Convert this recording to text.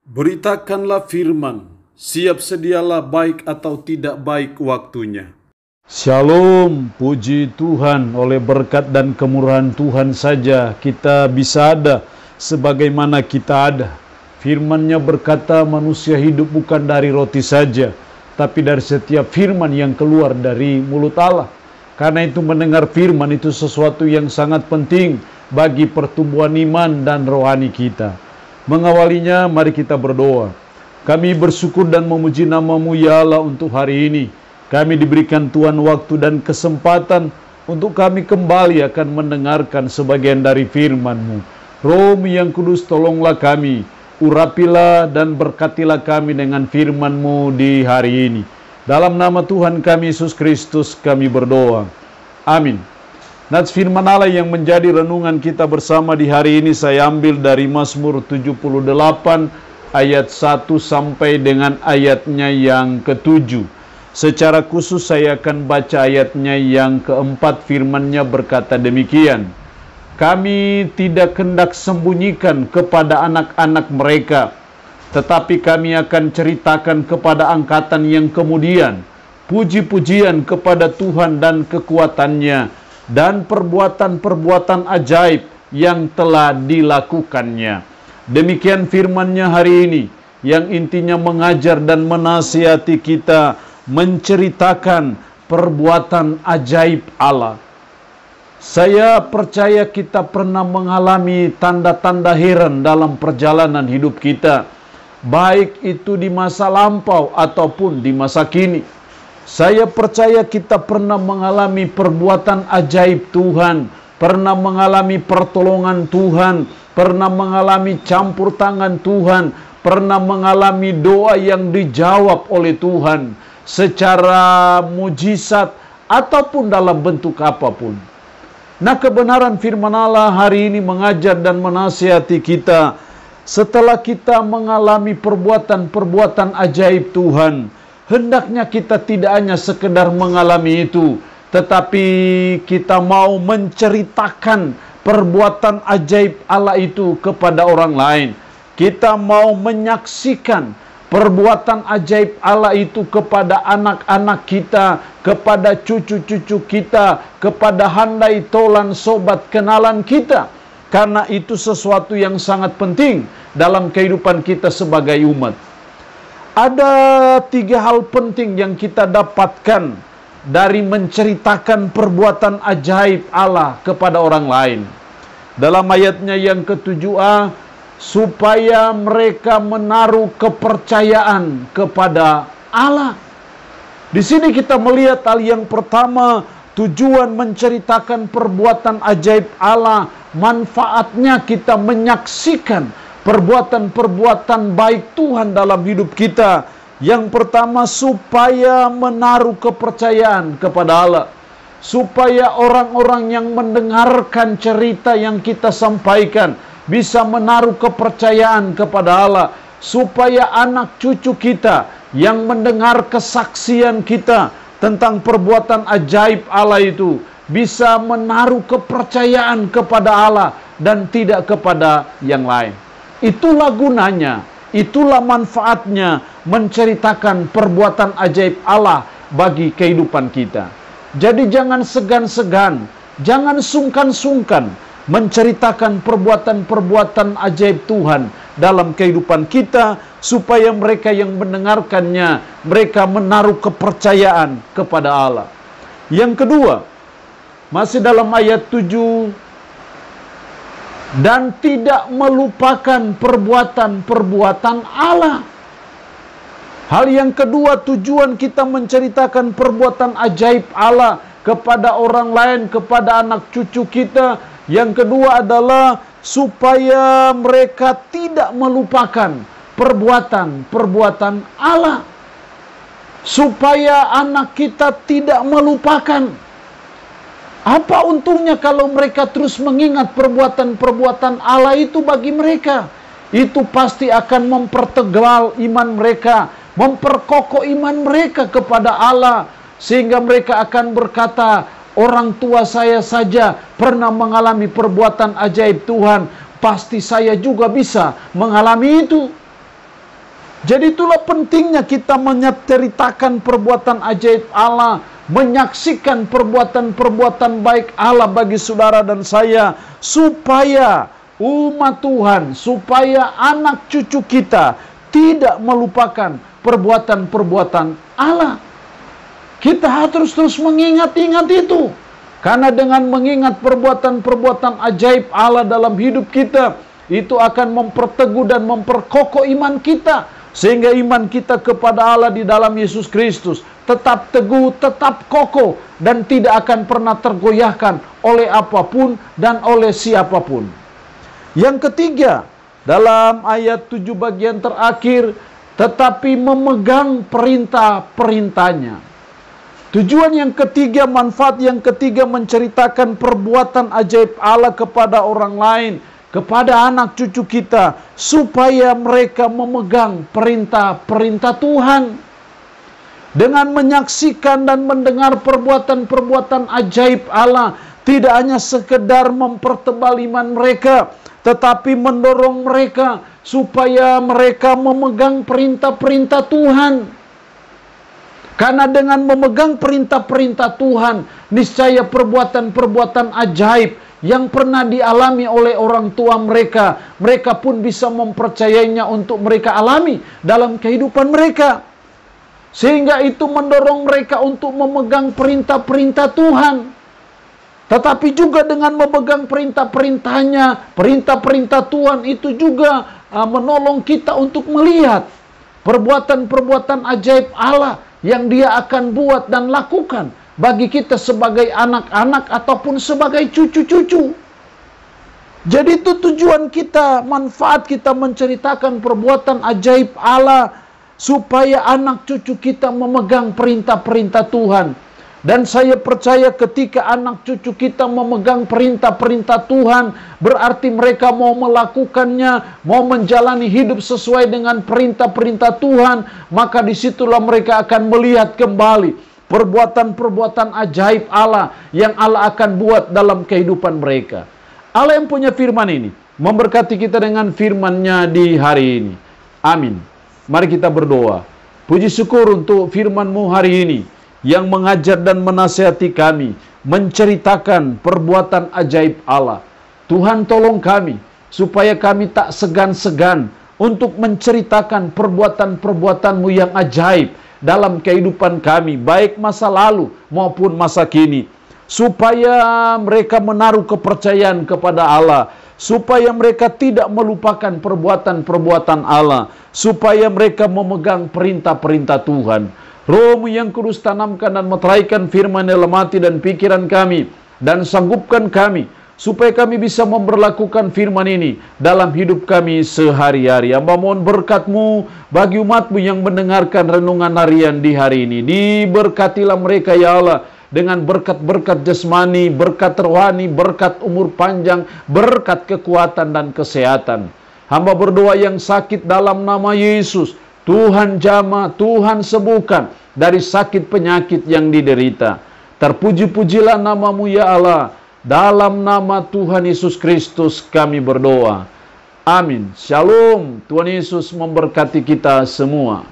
Beritakanlah firman, siap sedialah baik atau tidak baik waktunya. Shalom, puji Tuhan, oleh berkat dan kemurahan Tuhan saja kita bisa ada sebagaimana kita ada. Firman-Nya berkata manusia hidup bukan dari roti saja, tapi dari setiap firman yang keluar dari mulut Allah. Karena itu mendengar firman itu sesuatu yang sangat penting bagi pertumbuhan iman dan rohani kita. Mengawalinya, mari kita berdoa. Kami bersyukur dan memuji nama-Mu ya Allah untuk hari ini. Kami diberikan Tuhan waktu dan kesempatan untuk kami kembali akan mendengarkan sebagian dari firman-Mu. Roh-Mu yang kudus, tolonglah kami, urapilah dan berkatilah kami dengan firman-Mu di hari ini. Dalam nama Tuhan kami Yesus Kristus kami berdoa. Amin. Nats firman Allah yang menjadi renungan kita bersama di hari ini saya ambil dari Mazmur 78 ayat 1 sampai dengan ayatnya yang ke-7. Secara khusus saya akan baca ayatnya yang keempat. Firman-Nya berkata demikian. Kami tidak hendak sembunyikan kepada anak-anak mereka, tetapi kami akan ceritakan kepada angkatan yang kemudian puji-pujian kepada Tuhan dan kekuatan-Nya dan perbuatan-perbuatan ajaib yang telah dilakukannya. Demikian firman-Nya hari ini, yang intinya mengajar dan menasihati kita menceritakan perbuatan ajaib Allah. Saya percaya kita pernah mengalami tanda-tanda heran dalam perjalanan hidup kita, baik itu di masa lampau ataupun di masa kini. Saya percaya kita pernah mengalami perbuatan ajaib Tuhan, pernah mengalami pertolongan Tuhan, pernah mengalami campur tangan Tuhan, pernah mengalami doa yang dijawab oleh Tuhan secara mujizat ataupun dalam bentuk apapun. Nah, kebenaran firman Allah hari ini mengajar dan menasihati kita setelah kita mengalami perbuatan-perbuatan ajaib Tuhan. Hendaknya kita tidak hanya sekedar mengalami itu, tetapi kita mau menceritakan perbuatan ajaib Allah itu kepada orang lain. Kita mau menyaksikan perbuatan ajaib Allah itu kepada anak-anak kita, kepada cucu-cucu kita, kepada handai tolan sobat kenalan kita. Karena itu sesuatu yang sangat penting dalam kehidupan kita sebagai umat. Ada 3 hal penting yang kita dapatkan dari menceritakan perbuatan ajaib Allah kepada orang lain. Dalam ayatnya yang ke-7a, supaya mereka menaruh kepercayaan kepada Allah. Di sini kita melihat hal yang pertama, tujuan menceritakan perbuatan ajaib Allah, manfaatnya kita menyaksikan perbuatan-perbuatan baik Tuhan dalam hidup kita. Yang pertama, supaya menaruh kepercayaan kepada Allah. Supaya orang-orang yang mendengarkan cerita yang kita sampaikan bisa menaruh kepercayaan kepada Allah. Supaya anak cucu kita yang mendengar kesaksian kita tentang perbuatan ajaib Allah itu bisa menaruh kepercayaan kepada Allah dan tidak kepada yang lain. Itulah gunanya, itulah manfaatnya menceritakan perbuatan ajaib Allah bagi kehidupan kita. Jadi jangan segan-segan, jangan sungkan-sungkan menceritakan perbuatan-perbuatan ajaib Tuhan dalam kehidupan kita, supaya mereka yang mendengarkannya, mereka menaruh kepercayaan kepada Allah. Yang kedua, masih dalam ayat 7, dan tidak melupakan perbuatan-perbuatan Allah. Hal yang kedua, tujuan kita menceritakan perbuatan ajaib Allah kepada orang lain, kepada anak cucu kita. Yang kedua adalah supaya mereka tidak melupakan perbuatan-perbuatan Allah. Supaya anak kita tidak melupakan. Apa untungnya kalau mereka terus mengingat perbuatan-perbuatan Allah itu bagi mereka? Itu pasti akan mempertegal iman mereka, memperkokoh iman mereka kepada Allah. Sehingga mereka akan berkata, orang tua saya saja pernah mengalami perbuatan ajaib Tuhan, pasti saya juga bisa mengalami itu. Jadi itulah pentingnya kita menceritakan perbuatan ajaib Allah, menyaksikan perbuatan-perbuatan baik Allah bagi saudara dan saya, supaya umat Tuhan, supaya anak cucu kita tidak melupakan perbuatan-perbuatan Allah. Kita harus terus mengingat-ingat itu. Karena dengan mengingat perbuatan-perbuatan ajaib Allah dalam hidup kita, itu akan memperteguh dan memperkokoh iman kita. Sehingga iman kita kepada Allah di dalam Yesus Kristus tetap teguh, tetap kokoh, dan tidak akan pernah tergoyahkan oleh apapun dan oleh siapapun. Yang ketiga, dalam ayat 7 bagian terakhir, tetapi memegang perintah-perintahnya. Tujuan yang ketiga, manfaat yang ketiga, menceritakan perbuatan ajaib Allah kepada orang lain, kepada anak cucu kita, supaya mereka memegang perintah-perintah Tuhan. Dengan menyaksikan dan mendengar perbuatan-perbuatan ajaib Allah, tidak hanya sekedar mempertebal iman mereka, tetapi mendorong mereka supaya mereka memegang perintah-perintah Tuhan. Karena dengan memegang perintah-perintah Tuhan, niscaya perbuatan-perbuatan ajaib yang pernah dialami oleh orang tua mereka, mereka pun bisa mempercayainya untuk mereka alami dalam kehidupan mereka. Sehingga itu mendorong mereka untuk memegang perintah-perintah Tuhan. Tetapi juga dengan memegang perintah-perintahnya, perintah-perintah Tuhan itu juga menolong kita untuk melihat perbuatan-perbuatan ajaib Allah yang Dia akan buat dan lakukan bagi kita sebagai anak-anak ataupun sebagai cucu-cucu. Jadi itu tujuan kita, manfaat kita menceritakan perbuatan ajaib Allah, supaya anak cucu kita memegang perintah-perintah Tuhan. Dan saya percaya ketika anak cucu kita memegang perintah-perintah Tuhan, berarti mereka mau melakukannya, mau menjalani hidup sesuai dengan perintah-perintah Tuhan, maka disitulah mereka akan melihat kembali perbuatan-perbuatan ajaib Allah yang Allah akan buat dalam kehidupan mereka. Allah yang punya firman ini memberkati kita dengan firman-Nya di hari ini. Amin. Mari kita berdoa. Puji syukur untuk firman-Mu hari ini yang mengajar dan menasihati kami, menceritakan perbuatan ajaib Allah. Tuhan, tolong kami supaya kami tak segan-segan untuk menceritakan perbuatan-perbuatan-Mu yang ajaib dalam kehidupan kami, baik masa lalu maupun masa kini, supaya mereka menaruh kepercayaan kepada Allah, supaya mereka tidak melupakan perbuatan-perbuatan Allah, supaya mereka memegang perintah-perintah Tuhan. Roh-Mu yang kudus, tanamkan dan meteraikan firman dalam hati dan pikiran kami, dan sanggupkan kami supaya kami bisa memberlakukan firman ini dalam hidup kami sehari-hari. Hamba mohon berkat-Mu bagi umat-Mu yang mendengarkan renungan harian di hari ini. Diberkatilah mereka ya Allah, dengan berkat-berkat jasmani, berkat rohani, berkat umur panjang, berkat kekuatan dan kesehatan. Hamba berdoa yang sakit dalam nama Yesus, Tuhan jamah, Tuhan sembuhkan dari sakit penyakit yang diderita. Terpuji-pujilah nama-Mu ya Allah. Dalam nama Tuhan Yesus Kristus kami berdoa. Amin. Shalom. Tuhan Yesus memberkati kita semua.